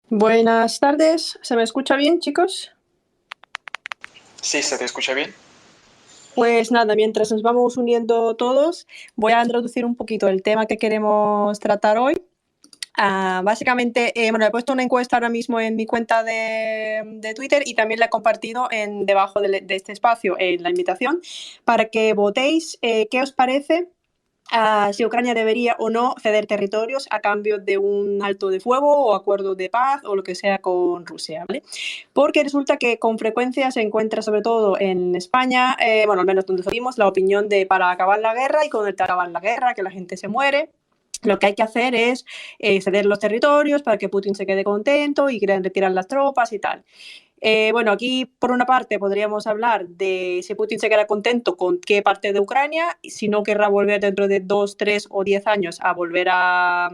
Buenas tardes, ¿se me escucha bien, chicos? Sí, se te escucha bien. Pues nada, mientras nos vamos uniendo todos, voy a introducir un poquito el tema que queremos tratar hoy. Básicamente, bueno, he puesto una encuesta ahora mismo en mi cuenta de Twitter y también la he compartido debajo de este espacio en la invitación para que votéis qué os parece si Ucrania debería o no ceder territorios a cambio de un alto de fuego o acuerdo de paz o lo que sea con Rusia, ¿vale? Porque resulta que con frecuencia se encuentra, sobre todo en España, bueno, al menos donde vivimos, la opinión de para acabar la guerra y con el acabar la guerra, que la gente se muere. Lo que hay que hacer es ceder los territorios para que Putin se quede contento y quieran retirar las tropas y tal. Bueno, aquí por una parte podríamos hablar de si Putin se queda contento con qué parte de Ucrania, si no querrá volver dentro de 2, 3 o 10 años a volver a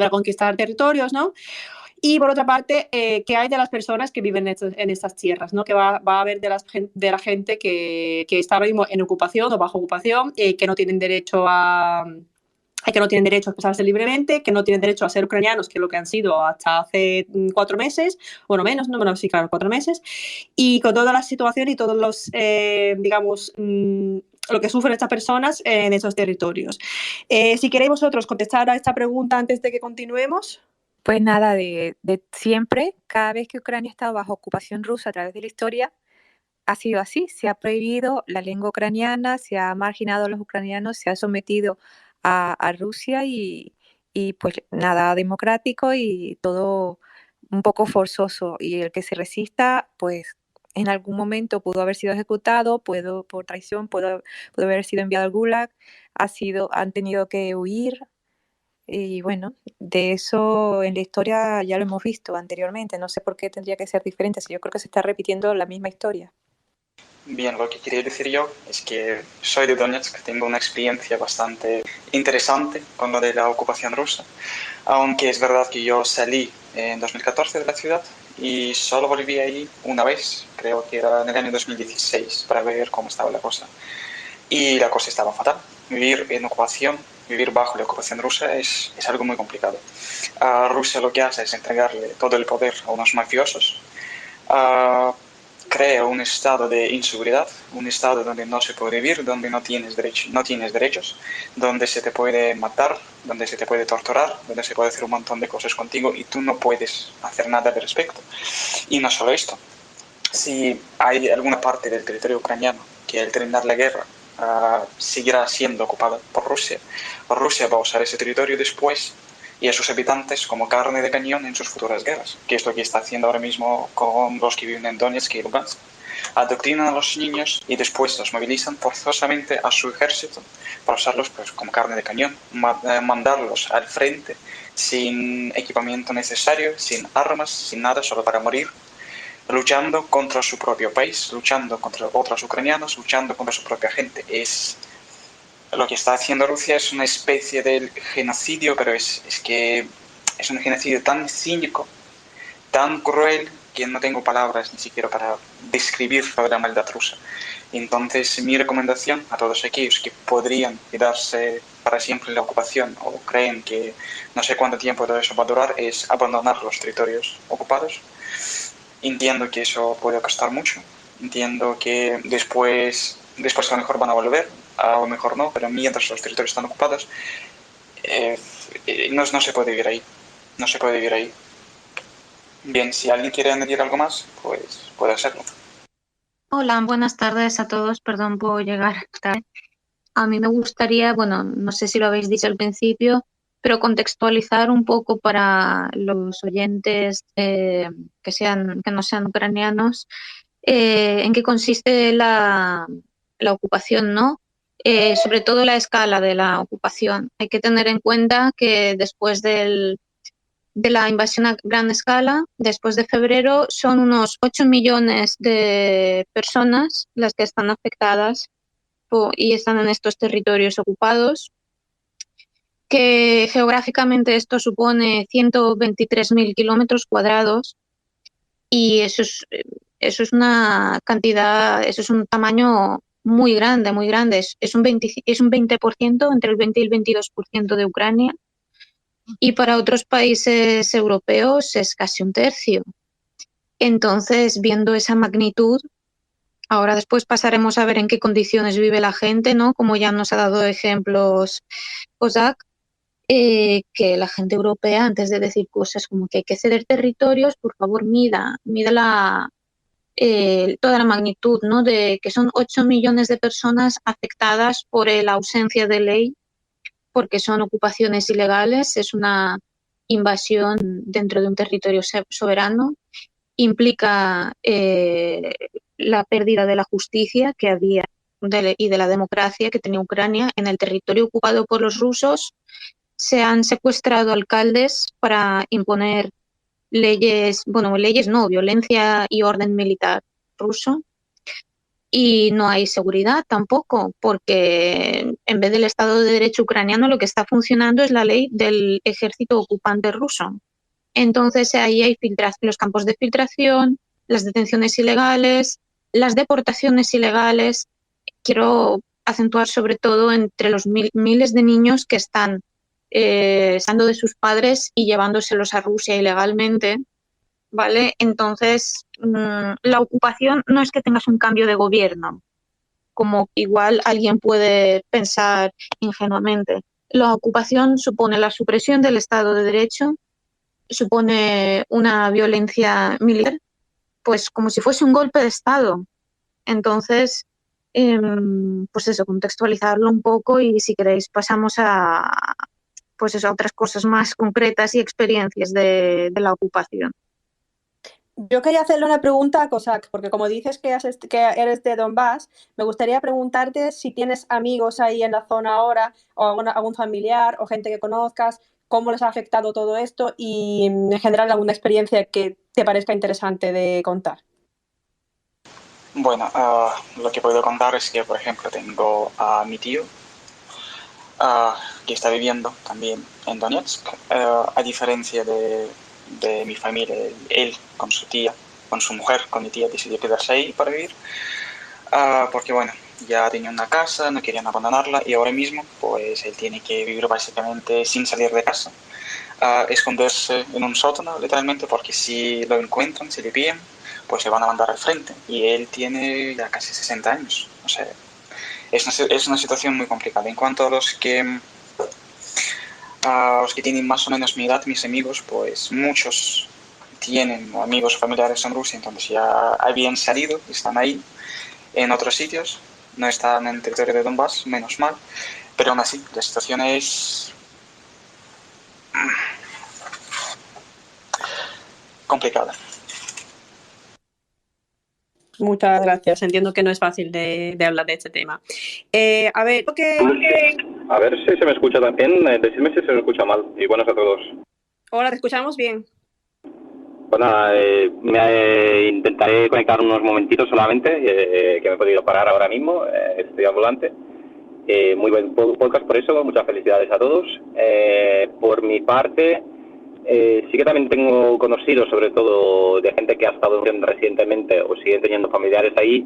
conquistar territorios, ¿no? Y por otra parte, ¿qué hay de las personas que viven en estas tierras? ¿No? ¿Qué va a haber de la gente que está ahora mismo en ocupación o bajo ocupación, que no tienen derecho que no tienen derecho a expresarse libremente, que no tienen derecho a ser ucranianos, que es lo que han sido hasta hace 4 meses, bueno, menos, no, bueno, sí, claro, 4 meses, y con toda la situación y todos los, digamos, lo que sufren estas personas en esos territorios. Si queréis vosotros contestar a esta pregunta antes de que continuemos. Pues nada, de siempre, cada vez que Ucrania ha estado bajo ocupación rusa a través de la historia, ha sido así. Se ha prohibido la lengua ucraniana, se ha marginado a los ucranianos, se ha sometido a Rusia y pues nada democrático y todo un poco forzoso. Y el que se resista, pues en algún momento pudo haber sido ejecutado, por traición, pudo haber sido enviado al Gulag, han tenido que huir. Y bueno, de eso en la historia ya lo hemos visto anteriormente. No sé por qué tendría que ser diferente. Si yo creo que se está repitiendo la misma historia. Bien, lo que quería decir yo es que soy de Donetsk, tengo una experiencia bastante interesante con lo de la ocupación rusa, aunque es verdad que yo salí en 2014 de la ciudad y solo volví ahí una vez, creo que era en el año 2016, para ver cómo estaba la cosa. Y la cosa estaba fatal. Vivir en ocupación, vivir bajo la ocupación rusa es algo muy complicado. Rusia lo que hace es entregarle todo el poder a unos mafiosos. Uh, Crea un estado de inseguridad, un estado donde no se puede vivir, donde no tienes derechos, donde se te puede matar, donde se te puede torturar, donde se puede hacer un montón de cosas contigo y tú no puedes hacer nada al respecto. Y no solo esto, si hay alguna parte del territorio ucraniano que al terminar la guerra seguirá siendo ocupada por Rusia, Rusia va a usar ese territorio después y a sus habitantes como carne de cañón en sus futuras guerras, que es lo que está haciendo ahora mismo con los que viven en Donetsk y Lugansk. Adoctrinan a los niños y después los movilizan forzosamente a su ejército para usarlos pues, como carne de cañón, mandarlos al frente sin equipamiento necesario, sin armas, sin nada, solo para morir, luchando contra su propio país, luchando contra otros ucranianos, luchando contra su propia gente. Lo que está haciendo Rusia es una especie de genocidio, pero es que es un genocidio tan cínico, tan cruel, que no tengo palabras ni siquiera para describir la maldad rusa. Entonces, mi recomendación a todos aquellos que podrían quedarse para siempre en la ocupación o creen que no sé cuánto tiempo todo eso va a durar es abandonar los territorios ocupados. Entiendo que eso puede costar mucho. Entiendo que después a lo mejor van a volver, a lo mejor no, pero mientras los territorios están ocupados, eh, no se puede vivir ahí. No se puede vivir ahí. Bien, si alguien quiere añadir algo más, pues puede hacerlo. Hola, buenas tardes a todos. Perdón por llegar tarde. A mí me gustaría, bueno, no sé si lo habéis dicho al principio, pero contextualizar un poco para los oyentes que no sean ucranianos, en qué consiste la ocupación, ¿no? Sobre todo la escala de la ocupación. Hay que tener en cuenta que después de la invasión a gran escala, después de febrero, son unos 8 millones de personas las que están afectadas y están en estos territorios ocupados, que geográficamente esto supone 123.000 kilómetros cuadrados y eso es una cantidad, eso es un tamaño muy grande, muy grande. Es un 20%, entre el 20 y el 22% de Ucrania. y para otros países europeos es casi un tercio. Entonces, viendo esa magnitud, ahora después pasaremos a ver en qué condiciones vive la gente, ¿no? Como ya nos ha dado ejemplos COSAC, que la gente europea, antes de decir cosas como que hay que ceder territorios, por favor, mida toda la magnitud, ¿no? De que son 8 millones de personas afectadas por la ausencia de ley, porque son ocupaciones ilegales, es una invasión dentro de un territorio soberano, implica la pérdida de la justicia que había y de la democracia que tenía Ucrania en el territorio ocupado por los rusos. Se han secuestrado alcaldes para imponer leyes, bueno, leyes no, violencia y orden militar ruso. Y no hay seguridad tampoco, porque en vez del Estado de Derecho ucraniano lo que está funcionando es la ley del ejército ocupante ruso. Entonces ahí hay los campos de filtración, las detenciones ilegales, las deportaciones ilegales. Quiero acentuar sobre todo entre los miles de niños que están estando de sus padres y llevándoselos a Rusia ilegalmente, ¿vale? Entonces, la ocupación no es que tengas un cambio de gobierno, como igual alguien puede pensar ingenuamente. La ocupación supone la supresión del Estado de Derecho, supone una violencia militar, pues como si fuese un golpe de Estado. Entonces, pues eso, contextualizarlo un poco y si queréis pasamos a, pues eso, a otras cosas más concretas y experiencias de la ocupación. Yo quería hacerle una pregunta a COSAC, porque como dices que eres de Donbass, me gustaría preguntarte si tienes amigos ahí en la zona ahora, o algún familiar o gente que conozcas, cómo les ha afectado todo esto y en general alguna experiencia que te parezca interesante de contar. Bueno, lo que puedo contar es que, por ejemplo, tengo a mi tío que está viviendo también en Donetsk, a diferencia de mi familia, él con su tía, con su mujer, con mi tía, decidió quedarse ahí para vivir, porque bueno, ya tenía una casa, no querían abandonarla y ahora mismo pues él tiene que vivir básicamente sin salir de casa, esconderse en un sótano literalmente, porque si lo encuentran, si le pillan, pues se van a mandar al frente y él tiene ya casi 60 años, o sea, es una situación muy complicada. En cuanto a los que tienen más o menos mi edad, mis amigos, pues muchos tienen amigos familiares en Rusia, entonces ya habían salido, están ahí en otros sitios, no están en el territorio de Donbass, menos mal, pero aún así, la situación es complicada. Muchas gracias. Entiendo que no es fácil de hablar de este tema. A ver, A ver si se me escucha también. Decidme si se me escucha mal. Y buenas a todos. Hola, ¿te escuchamos bien? Bueno, intentaré conectar unos momentitos solamente, que me he podido parar ahora mismo. Estoy ambulante. Muy buen podcast por eso. Muchas felicidades a todos. Por mi parte, sí que también tengo conocidos, sobre todo de gente que ha estado recientemente o siguen teniendo familiares ahí,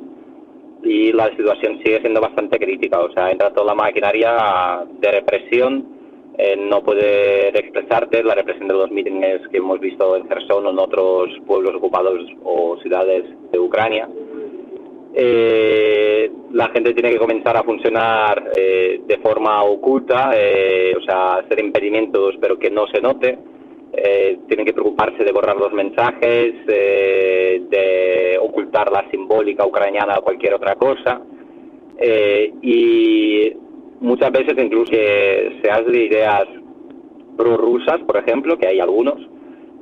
y la situación sigue siendo bastante crítica. O sea, entra toda la maquinaria de represión, no poder expresarte, la represión de los mítines que hemos visto en Kherson o en otros pueblos ocupados o ciudades de Ucrania. La gente tiene que comenzar a funcionar de forma oculta, o sea, hacer impedimentos pero que no se note. Tienen que preocuparse de borrar los mensajes, de ocultar la simbólica ucraniana o cualquier otra cosa, y muchas veces incluso que se hacen ideas prorrusas, por ejemplo, que hay algunos,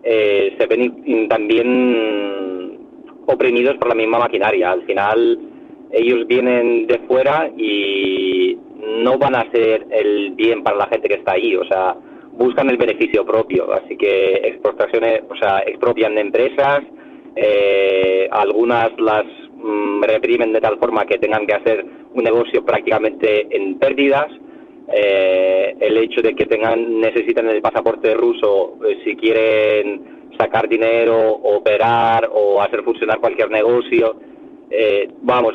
se ven también oprimidos por la misma maquinaria. Al final ellos vienen de fuera y no van a hacer el bien para la gente que está ahí, o sea, buscan el beneficio propio, así que expropian de empresas, algunas las reprimen de tal forma que tengan que hacer un negocio prácticamente en pérdidas. El hecho de que necesiten el pasaporte ruso si quieren sacar dinero, operar o hacer funcionar cualquier negocio,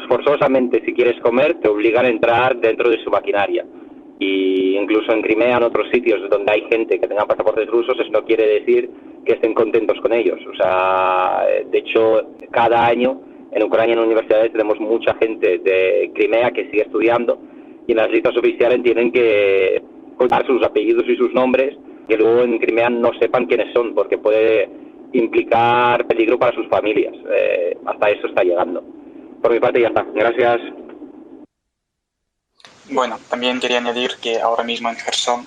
forzosamente si quieres comer te obligan a entrar dentro de su maquinaria. Y incluso en Crimea, en otros sitios donde hay gente que tenga pasaportes rusos, eso no quiere decir que estén contentos con ellos. O sea, de hecho, cada año en Ucrania en universidades tenemos mucha gente de Crimea que sigue estudiando y en las listas oficiales tienen que contar sus apellidos y sus nombres, que luego en Crimea no sepan quiénes son, porque puede implicar peligro para sus familias. Hasta eso está llegando. Por mi parte ya está. Gracias. Bueno, también quería añadir que ahora mismo en Gerson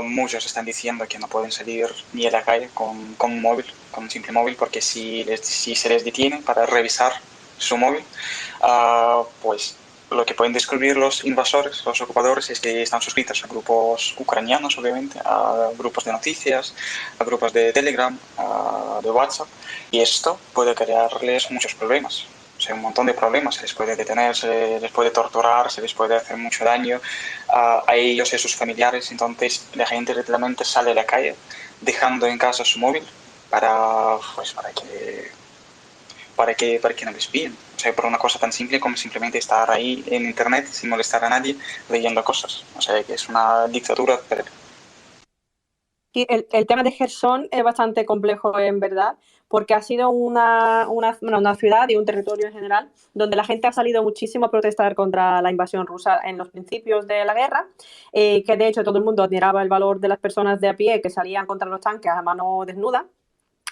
muchos están diciendo que no pueden salir ni a la calle con un móvil, con un simple móvil, porque si se les detiene para revisar su móvil, pues lo que pueden descubrir los invasores, los ocupadores, es que están suscritos a grupos ucranianos, obviamente, a grupos de noticias, a grupos de Telegram, de WhatsApp, y esto puede crearles muchos problemas. O sea, un montón de problemas. Se les puede detener, se les puede torturar, se les puede hacer mucho daño a ellos y a sus familiares. Entonces la gente literalmente sale a la calle dejando en casa su móvil para que no les pillen. O sea, por una cosa tan simple como simplemente estar ahí en internet sin molestar a nadie leyendo cosas. O sea, que es una dictadura. Y el tema de Gerson es bastante complejo, en verdad, porque ha sido una ciudad y un territorio en general donde la gente ha salido muchísimo a protestar contra la invasión rusa en los principios de la guerra, que de hecho todo el mundo admiraba el valor de las personas de a pie que salían contra los tanques a mano desnuda.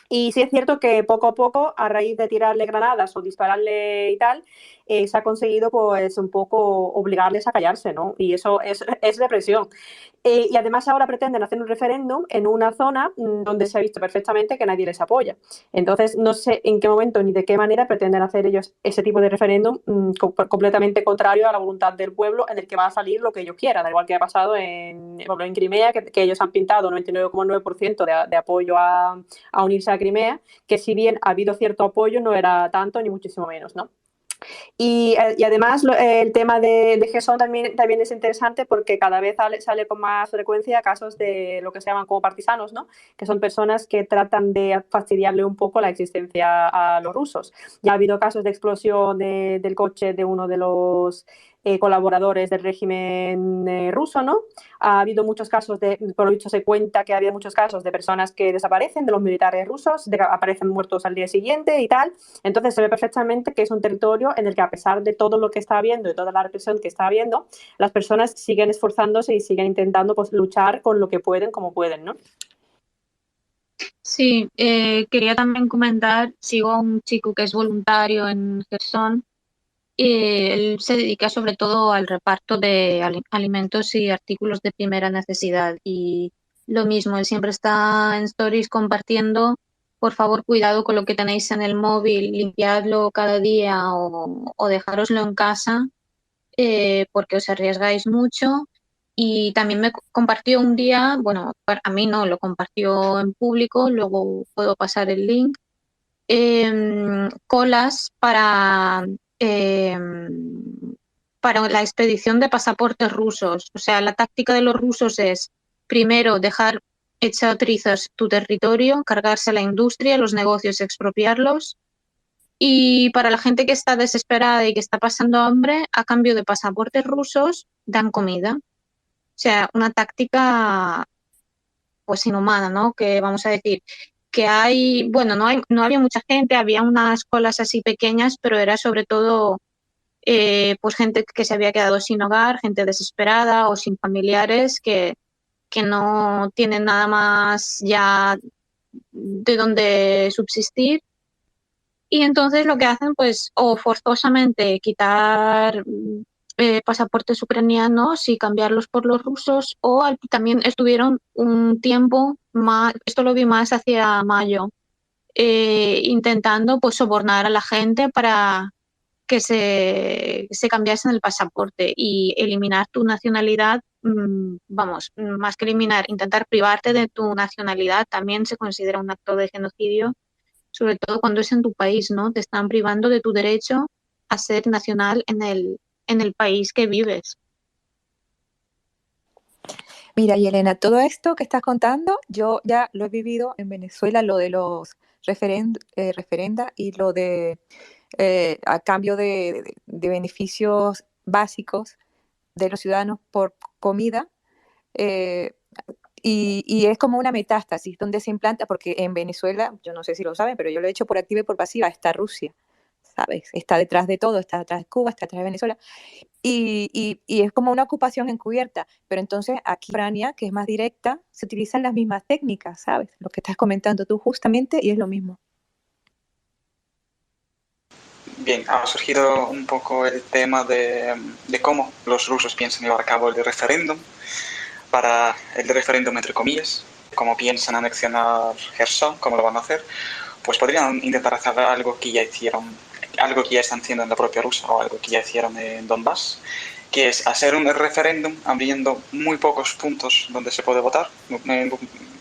Y sí es cierto que poco a poco, a raíz de tirarle granadas o dispararle y tal, se ha conseguido pues un poco obligarles a callarse, ¿no? Y eso es represión. Y además ahora pretenden hacer un referéndum en una zona donde se ha visto perfectamente que nadie les apoya. Entonces no sé en qué momento ni de qué manera pretenden hacer ellos ese tipo de referéndum completamente contrario a la voluntad del pueblo, en el que va a salir lo que ellos quieran, da igual que ha pasado en Crimea, que ellos han pintado 99,9% de apoyo a unirse a Crimea, que si bien ha habido cierto apoyo, no era tanto ni muchísimo menos, ¿no? Y además el tema de Gerson también es interesante porque cada vez sale con más frecuencia casos de lo que se llaman como partisanos, ¿no? Que son personas que tratan de fastidiarle un poco la existencia a los rusos. Ya ha habido casos de explosión del coche de uno de los colaboradores del régimen ruso, ¿no? Ha habido muchos casos por lo dicho se cuenta que había muchos casos de personas que desaparecen, de los militares rusos, de que aparecen muertos al día siguiente y tal. Entonces se ve perfectamente que es un territorio en el que a pesar de todo lo que está habiendo y toda la represión que está habiendo, las personas siguen esforzándose y siguen intentando pues, luchar con lo que pueden, como pueden, ¿no? Sí, quería también comentar, sigo a un chico que es voluntario en Gerson. Él se dedica sobre todo al reparto de alimentos y artículos de primera necesidad. Y lo mismo, él siempre está en stories compartiendo, por favor, cuidado con lo que tenéis en el móvil, limpiadlo cada día o dejároslo en casa, porque os arriesgáis mucho. Y también me compartió un día, bueno, a mí no, lo compartió en público, luego puedo pasar el link, colas eh, para la expedición de pasaportes rusos. O sea, la táctica de los rusos es primero dejar hecha trizas tu territorio, cargarse la industria, los negocios, expropiarlos. Y para la gente que está desesperada y que está pasando hambre, a cambio de pasaportes rusos, dan comida. O sea, una táctica pues inhumana, ¿no? Que vamos a decir que hay, bueno, no había mucha gente, había unas colas así pequeñas, pero era sobre todo pues gente que se había quedado sin hogar, gente desesperada o sin familiares que no tienen nada más ya de donde subsistir. Y entonces lo que hacen, pues, o forzosamente quitar pasaportes ucranianos y cambiarlos por los rusos, o también estuvieron un tiempo más, esto lo vi más hacia mayo, intentando pues sobornar a la gente para que se cambiasen el pasaporte y eliminar tu nacionalidad, vamos, más que eliminar, intentar privarte de tu nacionalidad también se considera un acto de genocidio, sobre todo cuando es en tu país, ¿no? Te están privando de tu derecho a ser nacional en el país que vives. Mira, y Elena, todo esto que estás contando, yo ya lo he vivido en Venezuela, lo de los referenda y lo de a cambio de beneficios básicos de los ciudadanos por comida, y es como una metástasis donde se implanta, porque en Venezuela, yo no sé si lo saben, pero yo lo he hecho por activa y por pasiva, está Rusia, ¿sabes? Está detrás de todo, está detrás de Cuba, está detrás de Venezuela, y es como una ocupación encubierta, pero entonces aquí en Ucrania, que es más directa, se utilizan las mismas técnicas, ¿sabes? Lo que estás comentando tú justamente, y es lo mismo. Bien, ha surgido un poco el tema de cómo los rusos piensan llevar a cabo el referéndum, para el referéndum entre comillas, cómo piensan anexionar Gerson, cómo lo van a hacer. Pues podrían intentar hacer algo que ya hicieron, algo que ya están haciendo en la propia Rusia o algo que ya hicieron en Donbass, que es hacer un referéndum abriendo muy pocos puntos donde se puede votar,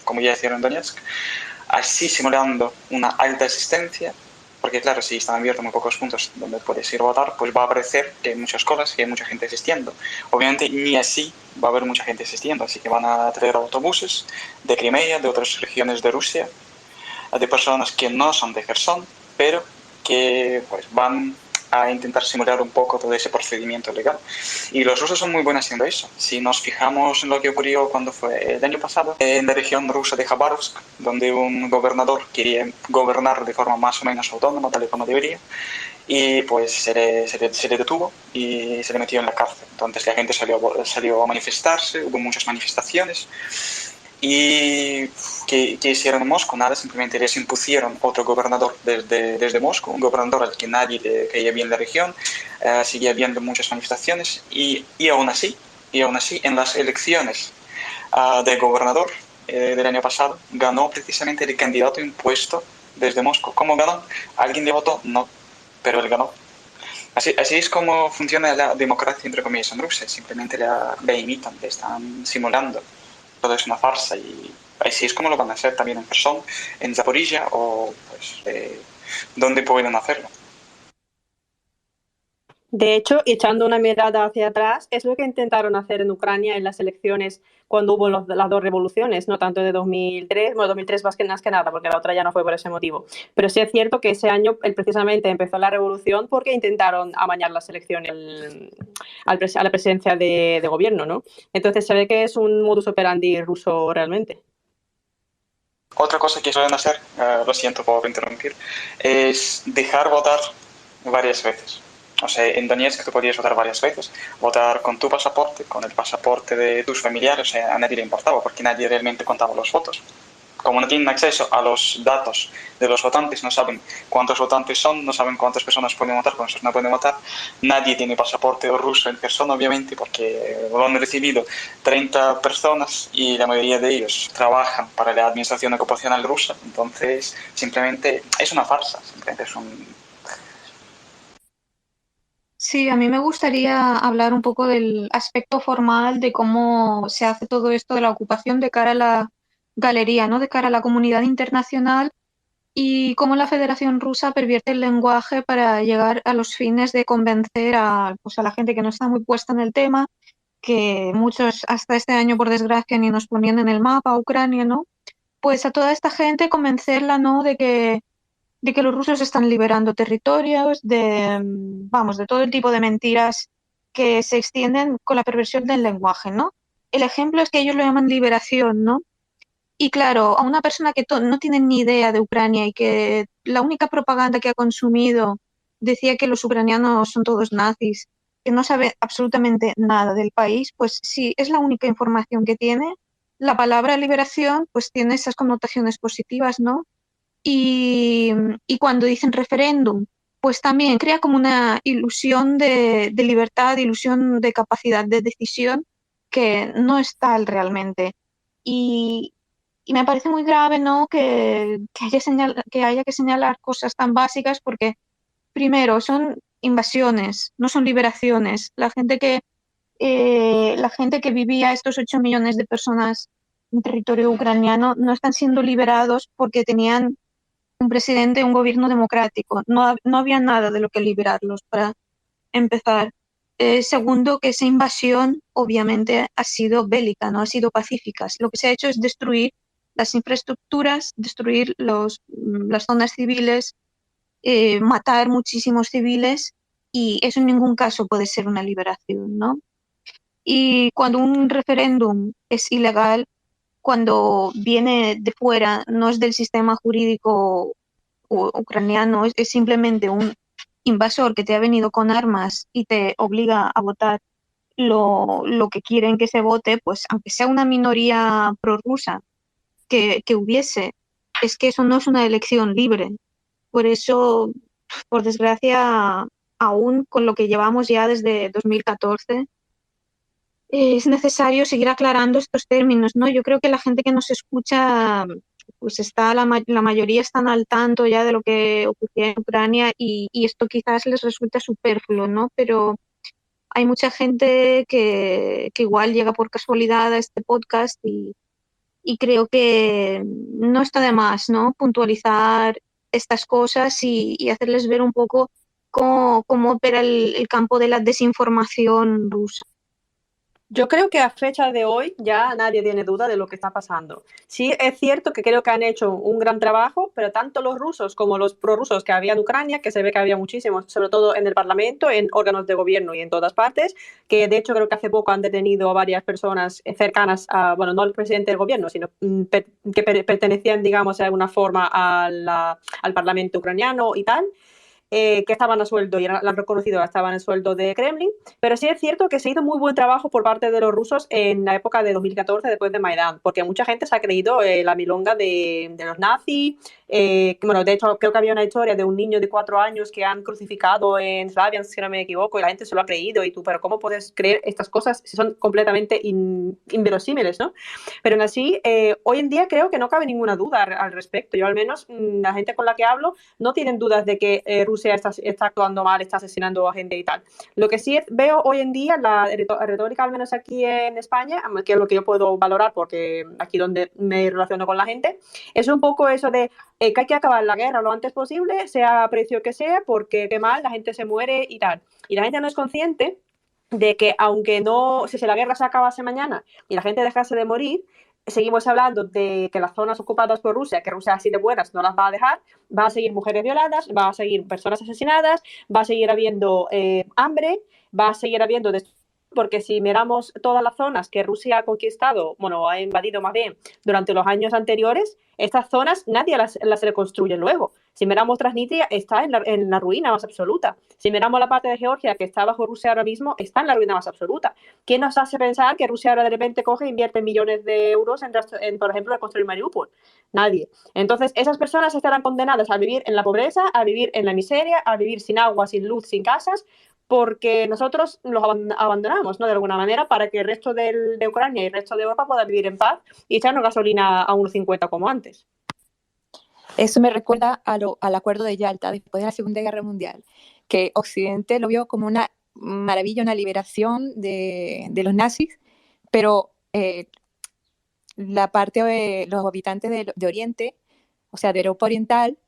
como ya hicieron en Donetsk, así simulando una alta asistencia, porque claro, si están abiertos muy pocos puntos donde puedes ir a votar, pues va a aparecer que hay muchas colas, que hay mucha gente asistiendo. Obviamente ni así va a haber mucha gente asistiendo, así que van a traer autobuses de Crimea, de otras regiones de Rusia, de personas que no son de Gerson, pero que pues, van a intentar simular un poco todo ese procedimiento legal. Y los rusos son muy buenos haciendo eso. Si nos fijamos en lo que ocurrió cuando fue el año pasado, en la región rusa de Khabarovsk, donde un gobernador quería gobernar de forma más o menos autónoma, tal y como debería, y pues se le detuvo y se le metió en la cárcel. Entonces la gente salió a manifestarse, hubo muchas manifestaciones. ¿Y qué hicieron en Moscú? Nada, simplemente les impusieron otro gobernador desde Moscú, un gobernador al que nadie le caía bien la región, seguía habiendo muchas manifestaciones y aún así, en las elecciones de gobernador del año pasado, ganó precisamente el candidato impuesto desde Moscú. ¿Cómo ganó? ¿Alguien le votó? No, pero él ganó. Así es como funciona la democracia, entre comillas, en Rusia. Simplemente la imitan, la están simulando. Todo es una farsa y así es como lo van a hacer también en Kherson, en Zaporizhia o pues donde pueden hacerlo. De hecho, echando una mirada hacia atrás, es lo que intentaron hacer en Ucrania en las elecciones cuando hubo las dos revoluciones, no tanto de 2003, bueno, 2003 más que nada, porque la otra ya no fue por ese motivo. Pero sí es cierto que ese año precisamente empezó la revolución porque intentaron amañar las elecciones a la presidencia de gobierno, ¿no? Entonces se ve que es un modus operandi ruso realmente. Otra cosa que suelen hacer, lo siento por interrumpir, es dejar votar varias veces. O sea, en Donetsk tú podías votar varias veces, votar con tu pasaporte, con el pasaporte de tus familiares, o sea, a nadie le importaba porque nadie realmente contaba los votos. Como no tienen acceso a los datos de los votantes, no saben cuántos votantes son, no saben cuántas personas pueden votar, cuántas no pueden votar. Nadie tiene pasaporte ruso en persona, obviamente, porque lo han recibido 30 personas y la mayoría de ellos trabajan para la administración ocupacional rusa. Entonces, simplemente es una farsa, simplemente es un... Sí, a mí me gustaría hablar un poco del aspecto formal de cómo se hace todo esto de la ocupación de cara a la galería, ¿no? De cara a la comunidad internacional y cómo la Federación Rusa pervierte el lenguaje para llegar a los fines de convencer a, pues, a la gente que no está muy puesta en el tema, que muchos hasta este año, por desgracia, ni nos ponían en el mapa, Ucrania, ¿no? Pues a toda esta gente convencerla, ¿no? De que los rusos están liberando territorios, vamos, de todo el tipo de mentiras que se extienden con la perversión del lenguaje, ¿no? El ejemplo es que ellos lo llaman liberación, ¿no? Y claro, a una persona que no tiene ni idea de Ucrania y que la única propaganda que ha consumido decía que los ucranianos son todos nazis, que no sabe absolutamente nada del país, pues si es la única información que tiene, la palabra liberación pues tiene esas connotaciones positivas, ¿no? Y, y cuando dicen referéndum, pues también crea como una ilusión de libertad, ilusión de capacidad de decisión que no es tal realmente. Y, y me parece muy grave, ¿no? Que haya que señalar cosas tan básicas porque, primero, son invasiones, no son liberaciones. La gente que vivía, estos 8 millones de personas en territorio ucraniano, no están siendo liberados porque tenían un presidente, un gobierno democrático. No había nada de lo que liberarlos, para empezar. Segundo, que esa invasión obviamente ha sido bélica, no ha sido pacífica. Lo que se ha hecho es destruir las infraestructuras, destruir las zonas civiles, matar muchísimos civiles, y eso en ningún caso puede ser una liberación, ¿no? Y cuando un referéndum es ilegal, cuando viene de fuera, no es del sistema jurídico ucraniano, es simplemente un invasor que te ha venido con armas y te obliga a votar lo que quieren que se vote, pues aunque sea una minoría prorrusa que hubiese, es que eso no es una elección libre. Por eso, por desgracia, aún con lo que llevamos ya desde 2014, es necesario seguir aclarando estos términos, ¿no? Yo creo que la gente que nos escucha, pues la mayoría están al tanto ya de lo que ocurría en Ucrania y esto quizás les resulta superfluo, ¿no? Pero hay mucha gente que igual llega por casualidad a este podcast y creo que no está de más, ¿no? Puntualizar estas cosas y hacerles ver un poco cómo opera el campo de la desinformación rusa. Yo creo que a fecha de hoy ya nadie tiene duda de lo que está pasando. Sí, es cierto que creo que han hecho un gran trabajo, pero tanto los rusos como los prorrusos que había en Ucrania, que se ve que había muchísimos, sobre todo en el Parlamento, en órganos de gobierno y en todas partes, que de hecho creo que hace poco han detenido a varias personas cercanas a, bueno, no al presidente del gobierno, sino que pertenecían, digamos, de alguna forma al Parlamento ucraniano y tal. Que estaban a sueldo y la han reconocido, estaban en sueldo de Kremlin, pero sí es cierto que se hizo muy buen trabajo por parte de los rusos en la época de 2014, después de Maidán, porque mucha gente se ha creído la milonga de los nazis. Bueno, de hecho, creo que había una historia de un niño de 4 años que han crucificado en Slavia, si no me equivoco, y la gente se lo ha creído, y tú, pero ¿cómo puedes creer estas cosas si son completamente inverosímiles, ¿no? Pero aún así, hoy en día creo que no cabe ninguna duda al respecto. Yo al menos, la gente con la que hablo, no tienen dudas de que Rusia está actuando mal, está asesinando a gente y tal. Lo que sí veo hoy en día, la retórica, al menos aquí en España, que es lo que yo puedo valorar porque aquí donde me relaciono con la gente, es un poco eso de que hay que acabar la guerra lo antes posible, sea a precio que sea, porque qué mal, la gente se muere y tal. Y la gente no es consciente de que aunque no, si la guerra se acabase mañana y la gente dejase de morir, seguimos hablando de que las zonas ocupadas por Rusia, que Rusia así de buenas no las va a dejar, va a seguir mujeres violadas, va a seguir personas asesinadas, va a seguir habiendo hambre, va a seguir habiendo porque si miramos todas las zonas que Rusia ha conquistado, bueno, ha invadido más bien durante los años anteriores, estas zonas nadie las reconstruye luego. Si miramos Transnistria, está en la ruina más absoluta. Si miramos la parte de Georgia, que está bajo Rusia ahora mismo, está en la ruina más absoluta. ¿Qué nos hace pensar que Rusia ahora de repente coge e invierte millones de euros por ejemplo, en construir Mariupol? Nadie. Entonces, esas personas estarán condenadas a vivir en la pobreza, a vivir en la miseria, a vivir sin agua, sin luz, sin casas, porque nosotros los abandonamos, ¿no? De alguna manera, para que el resto de Ucrania y el resto de Europa pueda vivir en paz y echarnos gasolina a 1,50 como antes. Eso me recuerda al acuerdo de Yalta después de la Segunda Guerra Mundial, que Occidente lo vio como una maravilla, una liberación de los nazis, pero la parte de los habitantes de Oriente, o sea, de Europa Oriental,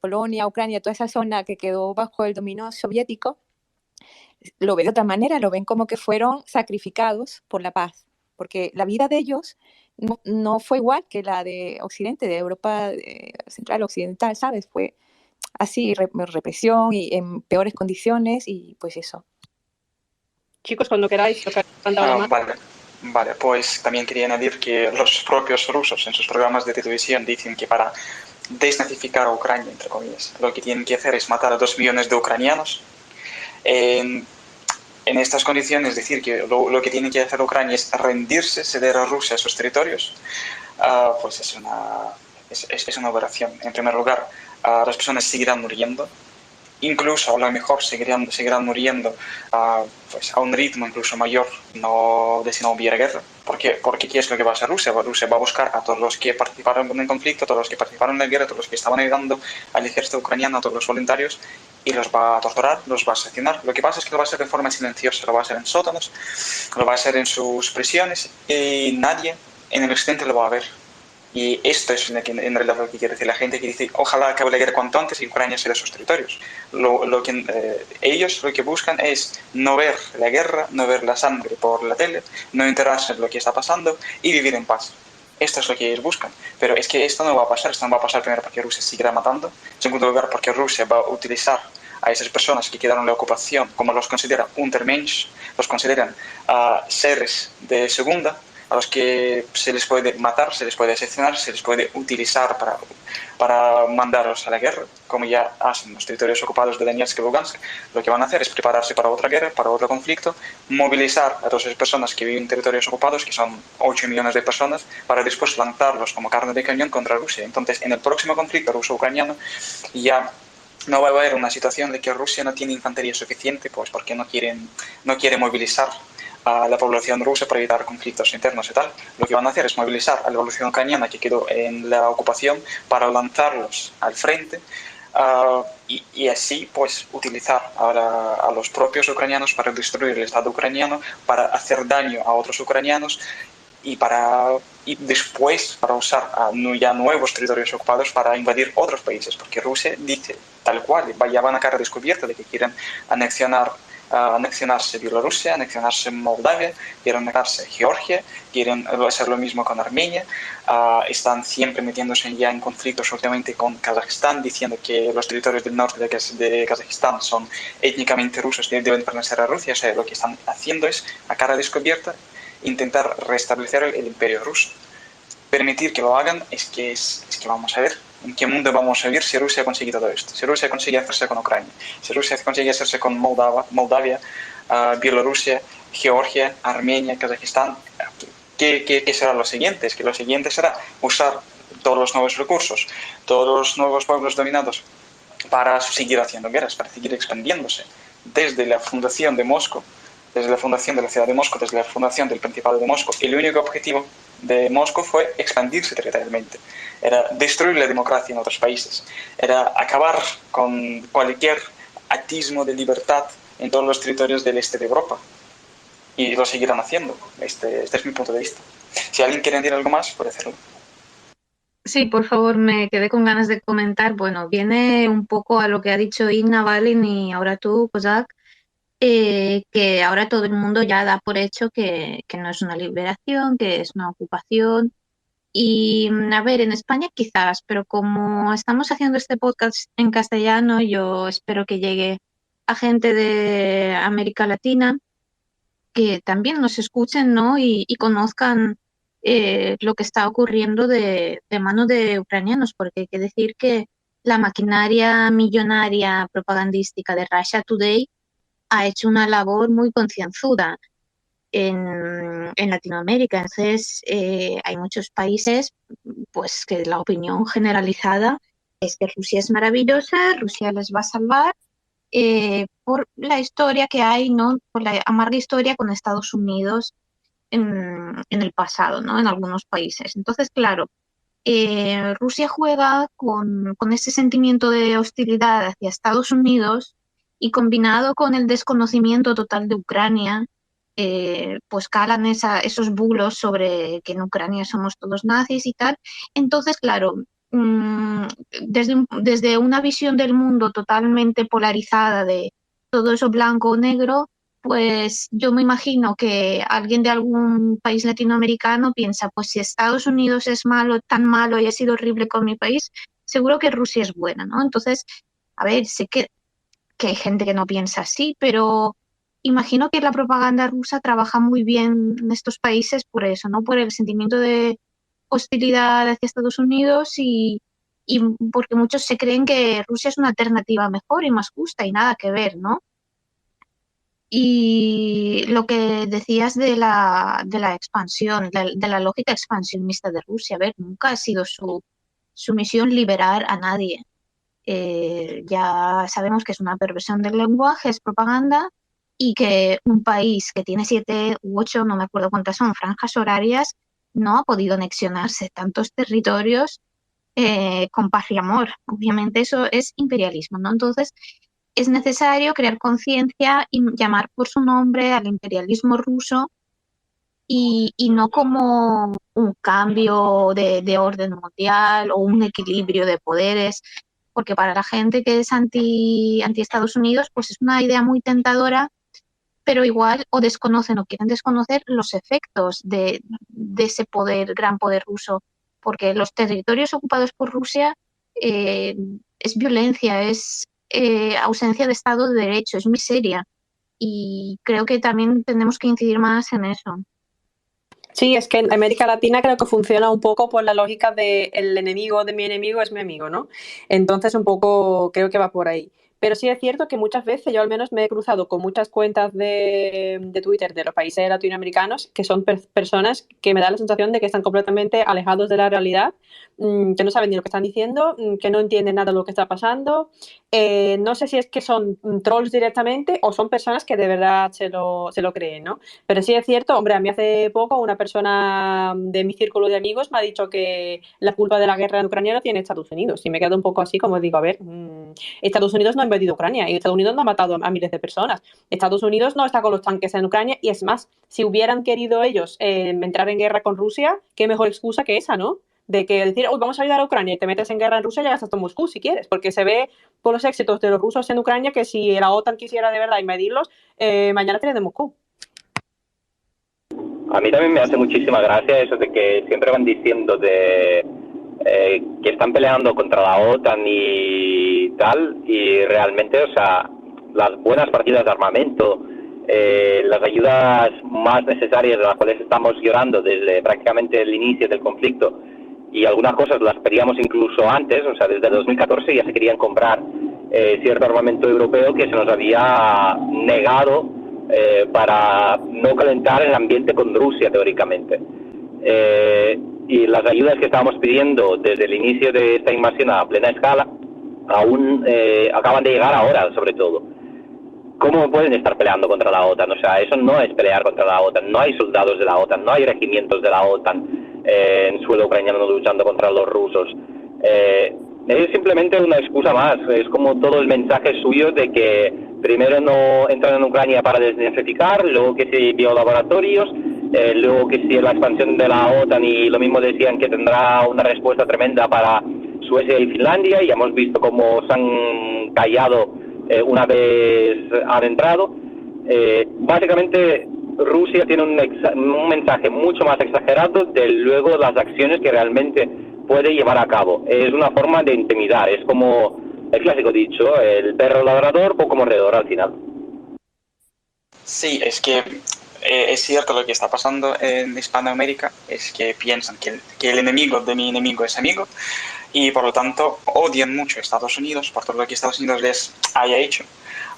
Polonia, Ucrania, toda esa zona que quedó bajo el dominio soviético, lo ven de otra manera, lo ven como que fueron sacrificados por la paz, porque la vida de ellos no fue igual que la de Occidente, de Europa Central, Occidental, ¿sabes? Fue así, represión y en peores condiciones y pues eso. Chicos, cuando queráis, Vale, pues también quería añadir que los propios rusos en sus programas de televisión dicen que para desnazificar a Ucrania, entre comillas, lo que tienen que hacer es matar a 2 millones de ucranianos. En estas condiciones, es decir, que lo que tiene que hacer Ucrania es rendirse, ceder a Rusia sus territorios, pues es una aberración. En primer lugar, las personas seguirán muriendo, incluso a lo mejor seguirán muriendo pues a un ritmo incluso mayor de si no hubiera guerra. Porque ¿qué es lo que va a hacer Rusia? Rusia va a buscar a todos los que participaron en el conflicto, a todos los que participaron en la guerra, a todos los que estaban ayudando al ejército ucraniano, a todos los voluntarios, y los va a torturar, los va a asesinar. Lo que pasa es que lo va a hacer de forma silenciosa, lo va a hacer en sótanos, lo va a hacer en sus prisiones, y nadie en el occidente lo va a ver. Y esto es en realidad lo que quiere decir la gente, que dice ojalá acabe la guerra cuanto antes y Ucrania ceda sus territorios. Ellos lo que buscan es no ver la guerra, no ver la sangre por la tele, no enterarse de lo que está pasando y vivir en paz. Esto es lo que ellos buscan. Pero es que esto no va a pasar. Esto no va a pasar primero porque Rusia seguirá matando. En segundo lugar, porque Rusia va a utilizar a esas personas que quedaron en la ocupación, como los consideran untermensch, los consideran seres de segunda, a los que se les puede matar, se les puede asesinar, se les puede utilizar para mandarlos a la guerra, como ya hacen los territorios ocupados de Donetsk y Lugansk. Lo que van a hacer es prepararse para otra guerra, para otro conflicto, movilizar a todas esas personas que viven en territorios ocupados, que son 8 millones de personas, para después lanzarlos como carne de cañón contra Rusia. Entonces, en el próximo conflicto ruso-ucraniano ya no va a haber una situación de que Rusia no tiene infantería suficiente, pues porque no quiere movilizar a la población rusa para evitar conflictos internos y tal. Lo que van a hacer es movilizar a la población ucraniana que quedó en la ocupación para lanzarlos al frente y así pues utilizar a los propios ucranianos para destruir el Estado ucraniano, para hacer daño a otros ucranianos y después para usar ya nuevos territorios ocupados para invadir otros países, porque Rusia dice tal cual, ya van a cara descubierta de que quieren anexionarse Bielorrusia, anexionarse Moldavia, quieren anexionarse Georgia, quieren hacer lo mismo con Armenia, están siempre metiéndose ya en conflictos últimamente con Kazajistán, diciendo que los territorios del norte de Kazajistán son étnicamente rusos y deben pertenecer a Rusia. O sea, lo que están haciendo es, a cara descubierta, intentar restablecer el imperio ruso. Permitir que lo hagan es que vamos a ver en qué mundo vamos a vivir si Rusia consigue todo esto. Si Rusia consigue hacerse con Ucrania, si Rusia consigue hacerse con Moldavia, Bielorrusia, Georgia, Armenia, Kazajistán, ¿qué será lo siguiente? Es que lo siguiente será usar todos los nuevos recursos, todos los nuevos pueblos dominados para seguir haciendo guerras, para seguir expandiéndose. Desde la fundación de Moscú, desde la fundación de la ciudad de Moscú, desde la fundación del Principado de Moscú, el único objetivo de Moscú fue expandirse territorialmente. Era destruir la democracia en otros países. Era acabar con cualquier atismo de libertad en todos los territorios del este de Europa. Y lo seguirán haciendo. Este es mi punto de vista. Si alguien quiere decir algo más, puede hacerlo. Sí, por favor, me quedé con ganas de comentar. Bueno, viene un poco a lo que ha dicho Inna, Valin y ahora tú, Kozak, que ahora todo el mundo ya da por hecho que no es una liberación, que es una ocupación. Y a ver, en España quizás, pero como estamos haciendo este podcast en castellano, yo espero que llegue a gente de América Latina que también nos escuchen, ¿no? Y conozcan lo que está ocurriendo de mano de ucranianos, porque hay que decir que la maquinaria millonaria propagandística de Russia Today ha hecho una labor muy concienzuda en Latinoamérica. Entonces, hay muchos países pues que la opinión generalizada es que Rusia es maravillosa, Rusia les va a salvar por la historia que hay, ¿no? Por la amarga historia con Estados Unidos en el pasado, ¿no? En algunos países. Entonces, claro, Rusia juega con ese sentimiento de hostilidad hacia Estados Unidos y combinado con el desconocimiento total de Ucrania, pues calan esos bulos sobre que en Ucrania somos todos nazis y tal. Entonces, claro, desde una visión del mundo totalmente polarizada de todo eso blanco o negro, pues yo me imagino que alguien de algún país latinoamericano piensa, pues si Estados Unidos es malo, tan malo y ha sido horrible con mi país, seguro que Rusia es buena, ¿no? Entonces, a ver, sé que hay gente que no piensa así, pero imagino que la propaganda rusa trabaja muy bien en estos países por eso, ¿no? Por el sentimiento de hostilidad hacia Estados Unidos y porque muchos se creen que Rusia es una alternativa mejor y más justa y nada que ver, ¿no? Y lo que decías de la expansión, de la lógica expansionista de Rusia, a ver, nunca ha sido su misión liberar a nadie. Ya sabemos que es una perversión del lenguaje, es propaganda, y que un país que tiene 7 u 8, no me acuerdo cuántas son, franjas horarias, no ha podido anexionarse tantos territorios con paz y amor. Obviamente eso es imperialismo, ¿no? Entonces, es necesario crear conciencia y llamar por su nombre al imperialismo ruso y no como un cambio de orden mundial o un equilibrio de poderes, porque para la gente que es anti Estados Unidos, pues es una idea muy tentadora, pero igual o desconocen o quieren desconocer los efectos de ese poder, gran poder ruso, porque los territorios ocupados por Rusia es violencia, es ausencia de Estado de Derecho, es muy seria. Y creo que también tenemos que incidir más en eso. Sí, es que en América Latina creo que funciona un poco por la lógica de el enemigo de mi enemigo es mi amigo, ¿no? Entonces un poco creo que va por ahí. Pero sí es cierto que muchas veces yo al menos me he cruzado con muchas cuentas de Twitter de los países latinoamericanos que son personas que me dan la sensación de que están completamente alejados de la realidad, que no saben ni lo que están diciendo, que no entienden nada de lo que está pasando. No sé si es que son trolls directamente o son personas que de verdad se lo creen, ¿no? Pero sí es cierto, hombre, a mí hace poco una persona de mi círculo de amigos me ha dicho que la culpa de la guerra en Ucrania la tiene Estados Unidos. Y me quedo un poco así como digo, a ver, Estados Unidos no ha invadido Ucrania y Estados Unidos no ha matado a miles de personas. Estados Unidos no está con los tanques en Ucrania y es más, si hubieran querido ellos entrar en guerra con Rusia, qué mejor excusa que esa, ¿no? De que decir, uy, vamos a ayudar a Ucrania y te metes en guerra en Rusia y llegas hasta Moscú si quieres, porque se ve por los éxitos de los rusos en Ucrania que si la OTAN quisiera de verdad invadirlos, mañana tienen de Moscú. A mí también me hace muchísima gracia eso de que siempre van diciendo que están peleando contra la OTAN y tal, y realmente, o sea, las buenas partidas de armamento, las ayudas más necesarias de las cuales estamos llorando desde prácticamente el inicio del conflicto, y algunas cosas las pedíamos incluso antes, o sea, desde 2014 ya se querían comprar cierto armamento europeo que se nos había negado para no calentar el ambiente con Rusia, teóricamente. Y las ayudas que estábamos pidiendo desde el inicio de esta invasión a plena escala aún acaban de llegar ahora, sobre todo. ¿Cómo pueden estar peleando contra la OTAN? O sea, eso no es pelear contra la OTAN. No hay soldados de la OTAN, no hay regimientos de la OTAN en suelo ucraniano luchando contra los rusos. Es simplemente una excusa más. Es como todo el mensaje suyo de que primero no entran en Ucrania para desnazificar, luego que si biolaboratorios, luego que si la expansión de la OTAN, y lo mismo decían que tendrá una respuesta tremenda para Suecia y Finlandia, y hemos visto cómo se han callado una vez adentrado. Básicamente Rusia tiene un mensaje mucho más exagerado de luego las acciones que realmente puede llevar a cabo. Es una forma de intimidar, es como el clásico dicho, el perro ladrador, poco mordedor al final. Sí, es que es cierto lo que está pasando en Hispanoamérica, es que piensan que el enemigo de mi enemigo es amigo y por lo tanto odian mucho a Estados Unidos por todo lo que Estados Unidos les haya hecho.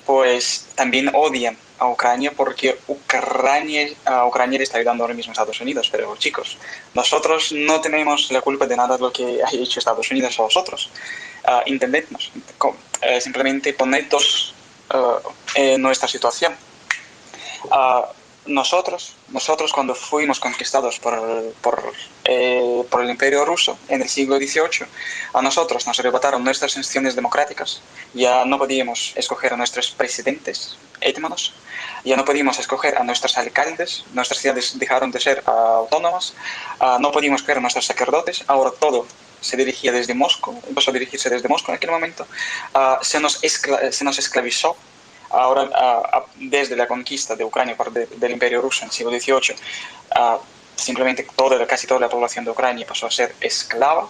Pues también odian a Ucrania porque Ucrania le está ayudando ahora mismo a Estados Unidos. Pero chicos, nosotros no tenemos la culpa de nada de lo que haya hecho Estados Unidos a vosotros. Entendednos, simplemente ponednos en nuestra situación. Nosotros cuando fuimos conquistados por el Imperio Ruso en el siglo XVIII, a nosotros nos arrebataron nuestras instituciones democráticas, ya no podíamos escoger a nuestros presidentes étmanos, ya no podíamos escoger a nuestros alcaldes, nuestras ciudades dejaron de ser autónomas, no podíamos escoger a nuestros sacerdotes, ahora todo se dirigía desde Moscú, empezó a dirigirse desde Moscú en aquel momento, se nos esclavizó. Ahora, desde la conquista de Ucrania del Imperio Ruso en el siglo XVIII, simplemente casi toda la población de Ucrania pasó a ser esclava,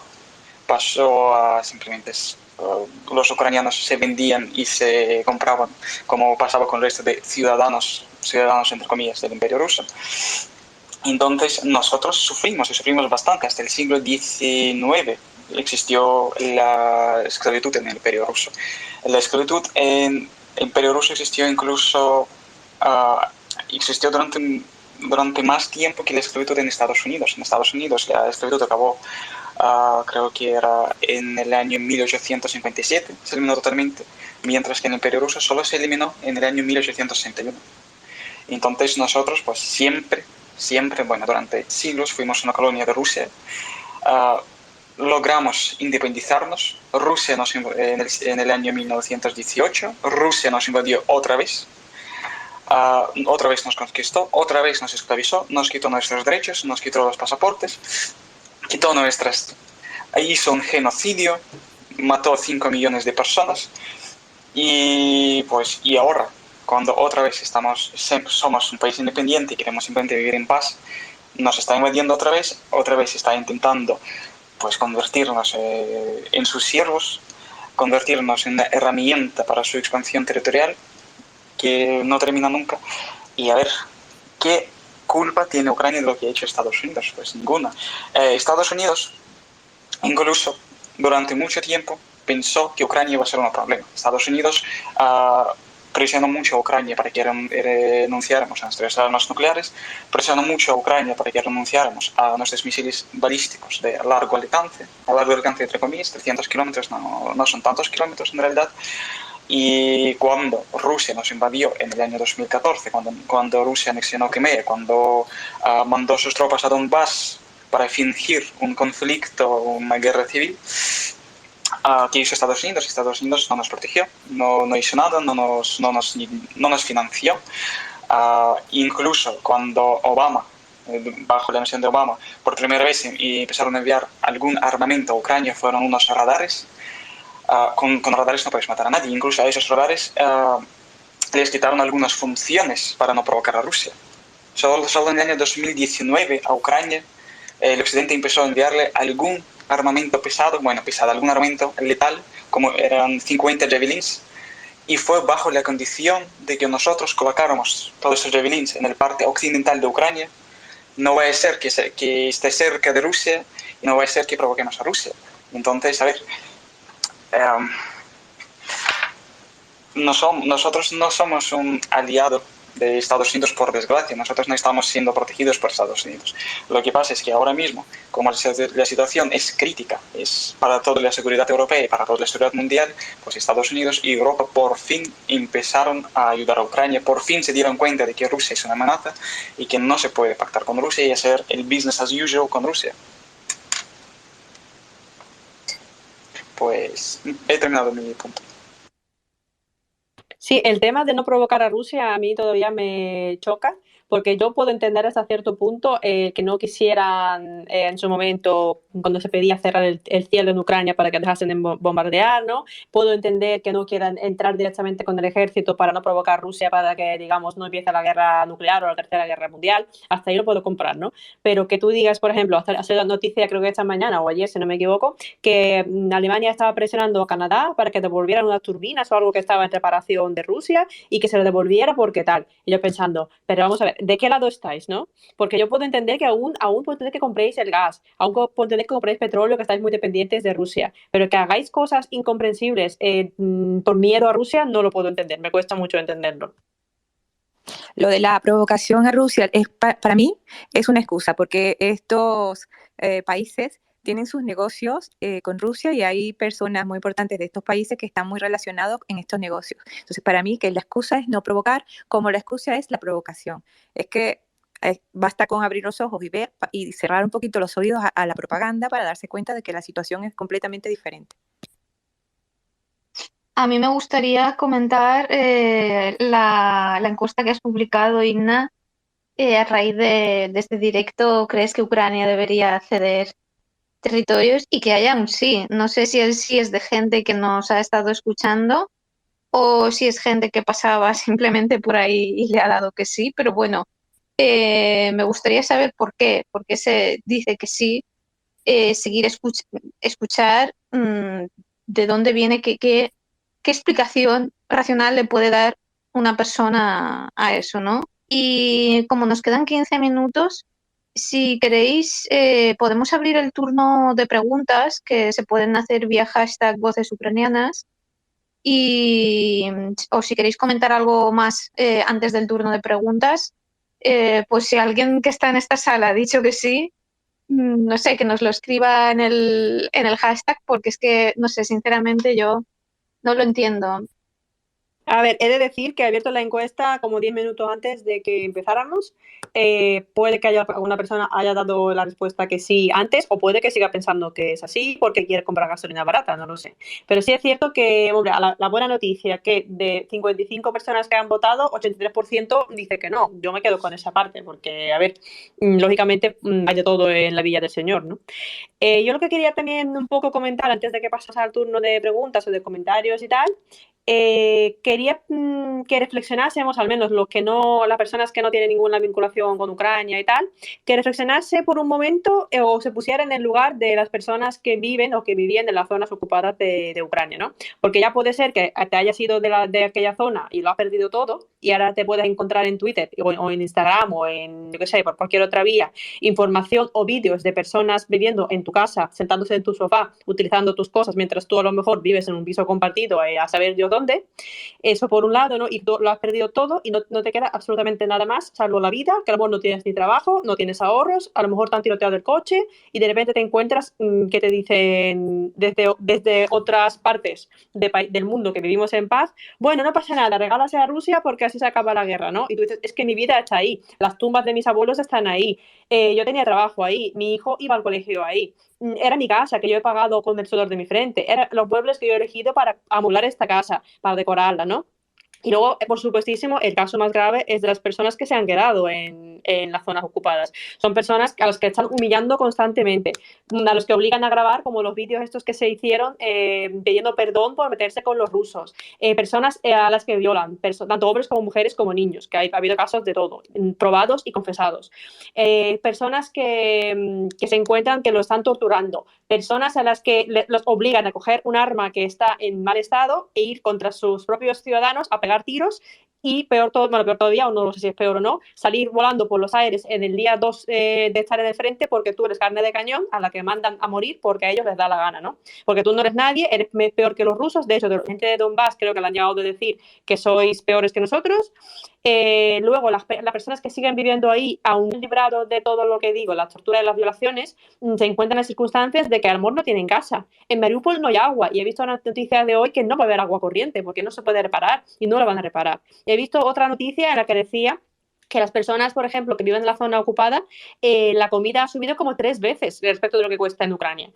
pasó a simplemente los ucranianos se vendían y se compraban, como pasaba con el resto de ciudadanos entre comillas del Imperio Ruso. Entonces nosotros sufrimos bastante. Hasta el siglo XIX existió la esclavitud en el Imperio Ruso. La esclavitud en el Imperio Ruso existió incluso durante más tiempo que la esclavitud en Estados Unidos. En Estados Unidos la esclavitud acabó, creo que era en el año 1857, se eliminó totalmente, mientras que en el Imperio Ruso solo se eliminó en el año 1861. Entonces nosotros pues siempre, bueno, durante siglos fuimos una colonia de Rusia. Logramos independizarnos. Rusia en el año 1918, Rusia nos invadió otra vez. Otra vez nos conquistó, otra vez nos esclavizó, nos quitó nuestros derechos, nos quitó los pasaportes, quitó hizo un genocidio, mató a 5 millones de personas y ahora, cuando otra vez somos un país independiente y queremos simplemente vivir en paz, nos está invadiendo otra vez está intentando pues convertirnos en sus siervos, convertirnos en una herramienta para su expansión territorial que no termina nunca. Y a ver, ¿qué culpa tiene Ucrania de lo que ha hecho Estados Unidos? Pues ninguna. Estados Unidos, incluso durante mucho tiempo, pensó que Ucrania iba a ser un problema. Estados Unidos presionó mucho a Ucrania para que renunciáramos a nuestras armas nucleares, presionó mucho a Ucrania para que renunciáramos a nuestros misiles balísticos de largo alcance entre comillas, 300 kilómetros no son tantos kilómetros en realidad. Y cuando Rusia nos invadió en el año 2014, cuando Rusia anexionó Crimea, cuando mandó sus tropas a Donbass para fingir un conflicto, una guerra civil, ¿qué hizo Estados Unidos? Estados Unidos no nos protegió, no hizo nada, no nos financió. Incluso cuando Obama, bajo la nación de Obama, por primera vez empezaron a enviar algún armamento a Ucrania, fueron unos radares. Con radares no puedes matar a nadie. Incluso a esos radares les quitaron algunas funciones para no provocar a Rusia. Solo en el año 2019 a Ucrania el occidente empezó a enviarle algún armamento pesado, algún armamento letal, como eran 50 javelins, y fue bajo la condición de que nosotros colocáramos todos esos javelins en el parte occidental de Ucrania. No va a ser que esté cerca de Rusia y no va a ser que provoquemos a Rusia. Entonces, a ver, nosotros no somos un aliado de Estados Unidos, por desgracia. Nosotros no estamos siendo protegidos por Estados Unidos. Lo que pasa es que ahora mismo, como la situación es crítica, es para toda la seguridad europea y para toda la seguridad mundial, pues Estados Unidos y Europa por fin empezaron a ayudar a Ucrania, por fin se dieron cuenta de que Rusia es una amenaza y que no se puede pactar con Rusia y hacer el business as usual con Rusia. Pues he terminado mi punto. Sí, el tema de no provocar a Rusia a mí todavía me choca, porque yo puedo entender hasta cierto punto que no quisieran en su momento, cuando se pedía cerrar el cielo en Ucrania para que dejasen de bombardear, ¿no? Puedo entender que no quieran entrar directamente con el ejército para no provocar a Rusia para que, digamos, no empiece la guerra nuclear o la tercera guerra mundial. Hasta ahí lo puedo comprar, ¿no? Pero que tú digas, por ejemplo, hace la noticia, creo que esta mañana o ayer, si no me equivoco, que Alemania estaba presionando a Canadá para que devolvieran unas turbinas o algo que estaba en reparación de Rusia y que se lo devolviera porque tal. Y yo pensando, pero vamos a ver, ¿de qué lado estáis, no? Porque yo puedo entender que aún puedo entender que compréis el gas, aún puedo entender que compréis petróleo, que estáis muy dependientes de Rusia, pero que hagáis cosas incomprensibles por miedo a Rusia, no lo puedo entender, me cuesta mucho entenderlo. Lo de la provocación a Rusia es para mí es una excusa, porque estos países tienen sus negocios con Rusia y hay personas muy importantes de estos países que están muy relacionados en estos negocios. Entonces, para mí, que la excusa es no provocar, como la excusa es la provocación. Es que basta con abrir los ojos y ver y cerrar un poquito los oídos a la propaganda para darse cuenta de que la situación es completamente diferente. A mí me gustaría comentar la encuesta que has publicado, Igna, a raíz de este directo. ¿Crees que Ucrania debería ceder territorios? Y que haya un sí. No sé si el sí es de gente que nos ha estado escuchando o si es gente que pasaba simplemente por ahí y le ha dado que sí, pero bueno, me gustaría saber por qué se dice que sí, seguir escuchar de dónde viene, qué explicación racional le puede dar una persona a eso, ¿no? Y como nos quedan 15 minutos, si queréis, podemos abrir el turno de preguntas que se pueden hacer vía hashtag Voces Ucranianas. O si queréis comentar algo más antes del turno de preguntas, pues si alguien que está en esta sala ha dicho que sí, no sé, que nos lo escriba en el hashtag, porque es que, no sé, sinceramente yo no lo entiendo. A ver, he de decir que he abierto la encuesta como 10 minutos antes de que empezáramos. Puede que alguna persona haya dado la respuesta que sí antes, o puede que siga pensando que es así porque quiere comprar gasolina barata, no lo sé. Pero sí es cierto que, hombre, la buena noticia que de 55 personas que han votado, 83% dice que no. Yo me quedo con esa parte porque, a ver, lógicamente hay de todo en la Villa del Señor, ¿no? Yo lo que quería también un poco comentar antes de que pasase al turno de preguntas o de comentarios y tal, quería que reflexionásemos, al menos las personas que no tienen ninguna vinculación con Ucrania y tal, que reflexionase por un momento o se pusiera en el lugar de las personas que viven o que vivían en las zonas ocupadas de Ucrania, ¿no? Porque ya puede ser que te hayas ido de aquella zona y lo has perdido todo y ahora te puedes encontrar en Twitter o en Instagram o en, yo qué sé, por cualquier otra vía, información o vídeos de personas viviendo en tu casa, sentándose en tu sofá, utilizando tus cosas, mientras tú a lo mejor vives en un piso compartido a saber Dios dónde. Eso por un lado, ¿no? Y tú lo has perdido todo y no te queda absolutamente nada más, salvo la vida, que a lo mejor no tienes ni trabajo, no tienes ahorros, a lo mejor te han tiroteado el coche y de repente te encuentras que te dicen desde otras partes del mundo que vivimos en paz, bueno, no pasa nada, regálase a Rusia porque así se acaba la guerra, ¿no? Y tú dices, es que mi vida está ahí, las tumbas de mis abuelos están ahí, yo tenía trabajo ahí, mi hijo iba al colegio ahí, era mi casa que yo he pagado con el sudor de mi frente, eran los muebles que yo he elegido para amueblar esta casa, para decorarla, ¿no? Y luego, por supuestísimo, el caso más grave es de las personas que se han quedado en las zonas ocupadas. Son personas a las que están humillando constantemente, a los que obligan a grabar, como los vídeos estos que se hicieron pidiendo perdón por meterse con los rusos. Personas a las que violan, tanto hombres como mujeres como niños, que ha habido casos de todo, probados y confesados. Personas que se encuentran que lo están torturando. Personas a las que los obligan a coger un arma que está en mal estado e ir contra sus propios ciudadanos a pegar tiros y peor todavía, o no sé si es peor o no, salir volando por los aires en el día 2 de estar en el frente porque tú eres carne de cañón a la que mandan a morir porque a ellos les da la gana, ¿no? Porque tú no eres nadie, eres peor que los rusos, de hecho, de la gente de Donbass creo que le han llegado a decir que sois peores que nosotros. Luego, las personas que siguen viviendo ahí, aún librados de todo lo que digo, las torturas y las violaciones, se encuentran en circunstancias de que a lo mejor no tienen casa. En Mariupol no hay agua y he visto una noticia de hoy que no va a haber agua corriente porque no se puede reparar y no lo van a reparar. He visto otra noticia en la que decía que las personas, por ejemplo, que viven en la zona ocupada, la comida ha subido como 3 veces respecto de lo que cuesta en Ucrania.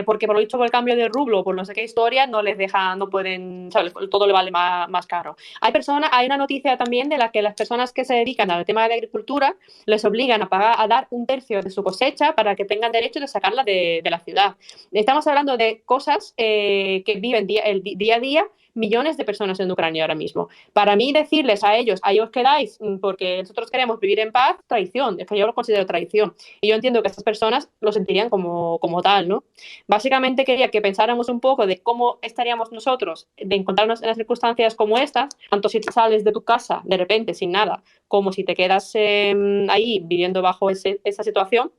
Porque por lo dicho, por el cambio del rublo, por no sé qué historia, no les dejan, no pueden, ¿sabes? Todo le vale más caro. Hay una noticia también de la que las personas que se dedican al tema de la agricultura les obligan a dar 1/3 de su cosecha para que tengan derecho de sacarla de la ciudad. Estamos hablando de cosas que viven día a día millones de personas en Ucrania ahora mismo. Para mí decirles a ellos, ahí os quedáis porque nosotros queremos vivir en paz, traición, es que yo lo considero traición. Y yo entiendo que estas personas lo sentirían como tal, ¿no? Básicamente quería que pensáramos un poco de cómo estaríamos nosotros de encontrarnos en las circunstancias como estas, tanto si te sales de tu casa de repente sin nada, como si te quedas ahí viviendo bajo esa situación,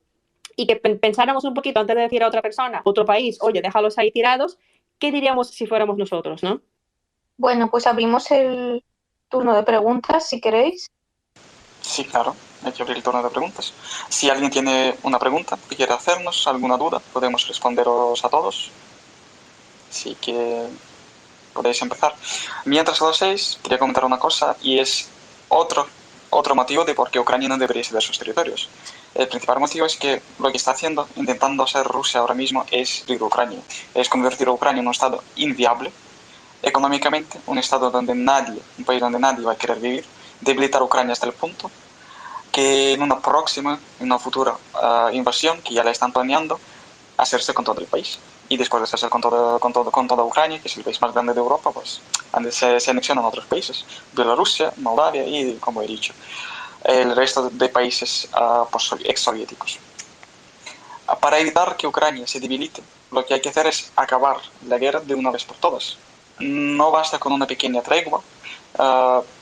y que pensáramos un poquito antes de decir a otra persona, otro país, oye, déjalos ahí tirados, ¿qué diríamos si fuéramos nosotros, no? Bueno, pues abrimos el turno de preguntas, si queréis. Sí, claro, hay que abrir el turno de preguntas. Si alguien tiene una pregunta que quiera hacernos, alguna duda, podemos responderos a todos. Así que podéis empezar. Mientras lo hacéis, quería comentar una cosa y es otro motivo de por qué Ucrania no debería ceder sus territorios. El principal motivo es que lo que está haciendo, intentando hacer Rusia ahora mismo, es destruir Ucrania. Es convertir a Ucrania en un estado inviable económicamente, un país donde nadie va a querer vivir, debilitar a Ucrania hasta el punto que en una futura invasión, que ya la están planeando, hacerse con todo el país. Y después de hacerse con toda Ucrania, que es el país más grande de Europa, pues se anexionan otros países, Bielorrusia, Moldavia y, como he dicho, el resto de países ex-soviéticos. Para evitar que Ucrania se debilite, lo que hay que hacer es acabar la guerra de una vez por todas. No basta con una pequeña tregua,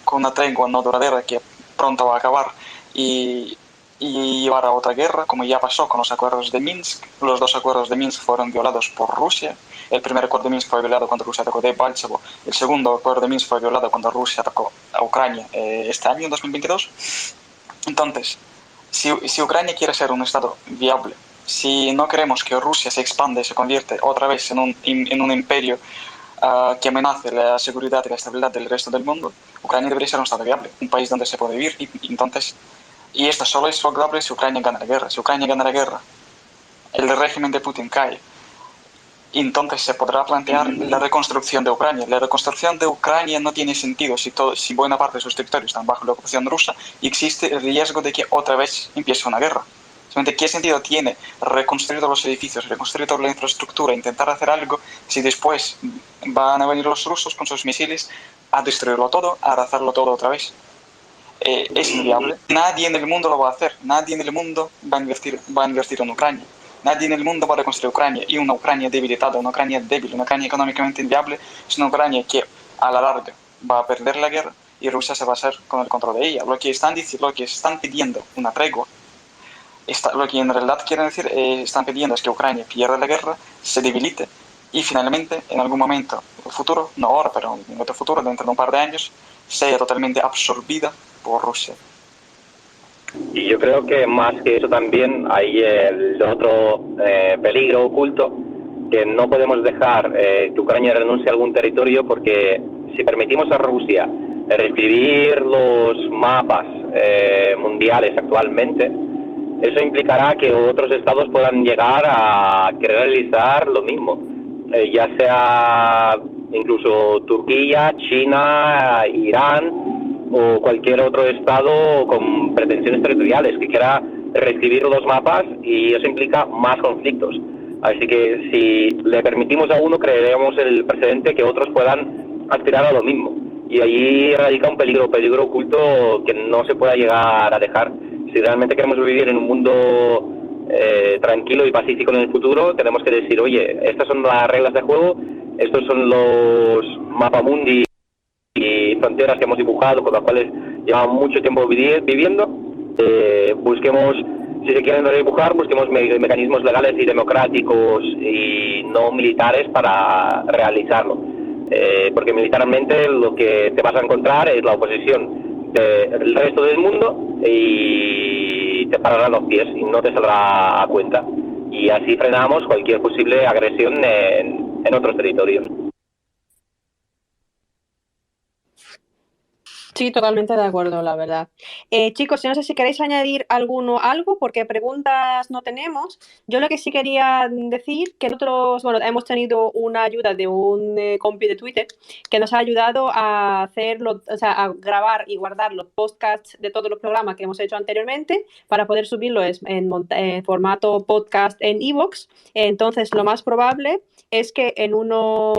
con una tregua no duradera que pronto va a acabar y llevar a otra guerra, como ya pasó con los acuerdos de Minsk. Los 2 acuerdos de Minsk fueron violados por Rusia. El primer acuerdo de Minsk fue violado cuando Rusia atacó Debaltsevo. El segundo acuerdo de Minsk fue violado cuando Rusia atacó a Ucrania este año, en 2022. Entonces, si Ucrania quiere ser un estado viable, si no queremos que Rusia se expanda y se convierte otra vez en un imperio que amenace la seguridad y la estabilidad del resto del mundo, Ucrania debería ser un estado viable, un país donde se puede vivir. Y esto solo es lograble si Ucrania gana la guerra. Si Ucrania gana la guerra, el régimen de Putin cae, y entonces se podrá plantear la reconstrucción de Ucrania. La reconstrucción de Ucrania no tiene sentido si buena parte de sus territorios están bajo la ocupación rusa y existe el riesgo de que otra vez empiece una guerra. Simplemente, ¿qué sentido tiene reconstruir todos los edificios, reconstruir toda la infraestructura, intentar hacer algo si después van a venir los rusos con sus misiles a destruirlo todo, a arrasarlo todo otra vez? Es inviable. Nadie en el mundo lo va a hacer. Nadie en el mundo va a invertir en Ucrania. Nadie en el mundo va a reconstruir Ucrania. Y una Ucrania debilitada, una Ucrania débil, una Ucrania económicamente inviable, es una Ucrania que a la larga va a perder la guerra y Rusia se va a hacer con el control de ella. Lo que están diciendo, lo que están pidiendo una tregua, lo que en realidad quieren decir, están pidiendo es que Ucrania pierda la guerra, se debilite y finalmente, en algún momento futuro, no ahora, pero en otro futuro, dentro de un par de años, sea totalmente absorbida por Rusia. Y yo creo que más que eso también hay el otro peligro oculto, que no podemos dejar que Ucrania renuncie a algún territorio, porque si permitimos a Rusia reescribir los mapas mundiales actualmente, eso implicará que otros estados puedan llegar a querer realizar lo mismo, ya sea incluso Turquía, China, Irán o cualquier otro estado con pretensiones territoriales que quiera reescribir los mapas, y eso implica más conflictos. Así que si le permitimos a uno, crearemos el precedente que otros puedan aspirar a lo mismo. Y allí radica un peligro oculto que no se pueda llegar a dejar. Si realmente queremos vivir en un mundo tranquilo y pacífico en el futuro, tenemos que decir, oye, estas son las reglas de juego, estos son los mapamundi y fronteras que hemos dibujado, con las cuales llevamos mucho tiempo viviendo. Busquemos, si se quieren redibujar, busquemos mecanismos legales y democráticos y no militares para realizarlo. Porque militarmente lo que te vas a encontrar es la oposición del resto del mundo y te pararán los pies y no te saldrá a cuenta. Y así frenamos cualquier posible agresión en otros territorios. Sí, totalmente de acuerdo, la verdad. Chicos, yo no sé si queréis añadir algo, porque preguntas no tenemos. Yo lo que sí quería decir que nosotros, bueno, hemos tenido una ayuda de un compi de Twitter que nos ha ayudado a hacerlo, o sea, a grabar y guardar los podcasts de todos los programas que hemos hecho anteriormente para poder subirlo en formato podcast en iVoox. Entonces, lo más probable es que en unos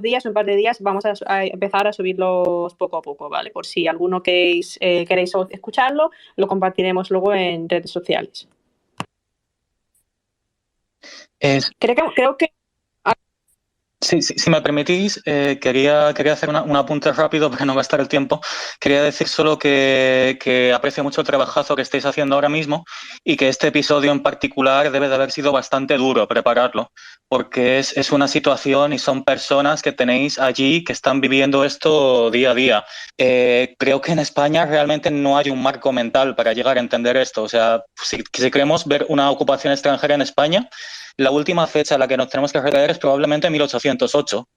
días, un par de días, vamos a empezar a subirlos poco a poco, ¿vale? Por si alguno queréis escucharlo, lo compartiremos luego en redes sociales. Creo que Sí, si me permitís, quería hacer un apunte rápido para no gastar el tiempo. Quería decir solo que aprecio mucho el trabajazo que estáis haciendo ahora mismo y que este episodio en particular debe de haber sido bastante duro prepararlo, porque es una situación y son personas que tenéis allí que están viviendo esto día a día. Creo que en España realmente no hay un marco mental para llegar a entender esto. O sea, si queremos ver una ocupación extranjera en España, la última fecha a la que nos tenemos que retraer es probablemente 1808.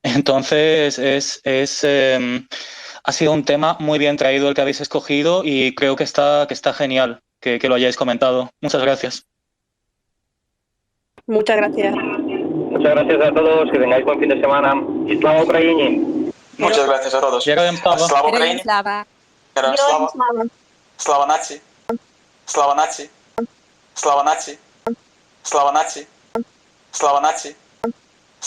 Entonces, ha sido un tema muy bien traído el que habéis escogido y creo que está genial que lo hayáis comentado. Muchas gracias. Muchas gracias. Muchas gracias a todos, que tengáis buen fin de semana. Y Slava Ukraini. Muchas gracias a todos. Slava Ukraini. Slava Nazi. Slava Nazi. Slava Nazi. Slava Nazi. Slava Nazi.